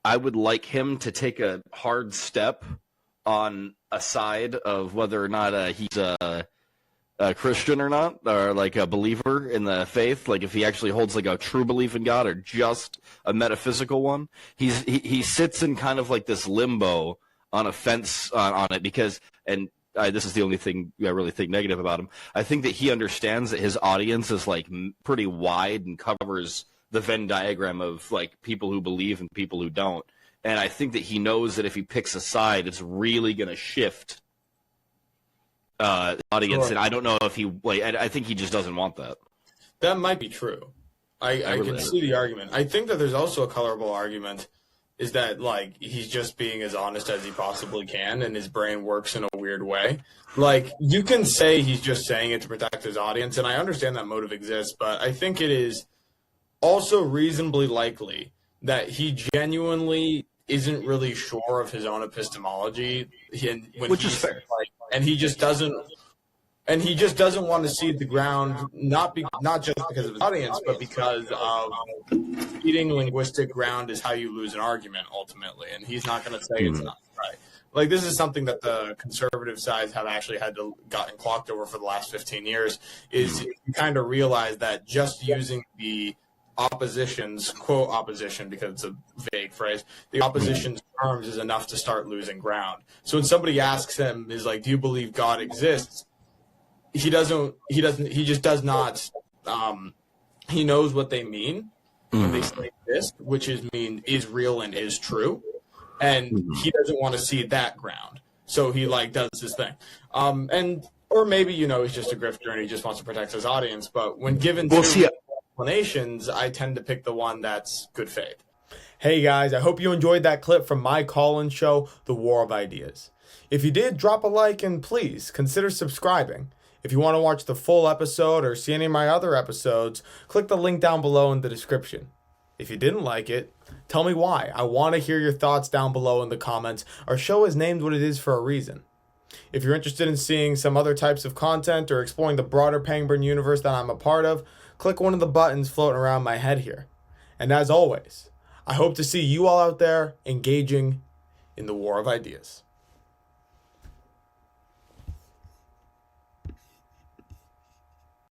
I would like him to take a hard step on a side of whether or not he's a Christian or not, or like a believer in the faith, like if he actually holds like a true belief in God or just a metaphysical one. He sits in kind of like this limbo on a fence on it because, and this is the only thing I really think negative about him. I think that he understands that his audience is like pretty wide and covers the Venn diagram of like people who believe and people who don't. And I think that he knows that if he picks a side, it's really going to shift the audience. Sure. And I don't know if he, like, I think he just doesn't want that. That might be true. I can see the argument. I think that there's also a colorable argument is that, like, he's just being as honest as he possibly can and his brain works in a weird way. Like, you can say he's just saying it to protect his audience, and I understand that motive exists, but I think it is also reasonably likely that he genuinely isn't really sure of his own epistemology, which is fair. And he just doesn't want to cede the ground, not just because of his audience, but because of ceding linguistic ground is how you lose an argument ultimately, and he's not going to say it's not right. Like, this is something that the conservative sides have actually had to gotten clocked over for the last 15 years. Is you kind of realize that just using the opposition's, quote opposition because it's a vague phrase, the opposition's terms is enough to start losing ground. So when somebody asks him, is like, do you believe God exists? He just does not, he knows what they mean when they say exist, which is real and is true. And he doesn't want to cede that ground. So he like does this thing. Or maybe, he's just a grifter and he just wants to protect his audience. But when given explanations, I tend to pick the one that's good faith. Hey guys, I hope you enjoyed that clip from my call-in show, The War of Ideas. If you did, drop a like and please consider subscribing. If you want to watch the full episode or see any of my other episodes, click the link down below in the description. If you didn't like it, tell me why. I want to hear your thoughts down below in the comments. Our show is named what it is for a reason. If you're interested in seeing some other types of content or exploring the broader Pangburn universe that I'm a part of, click one of the buttons floating around my head here. And as always, I hope to see you all out there engaging in the war of ideas.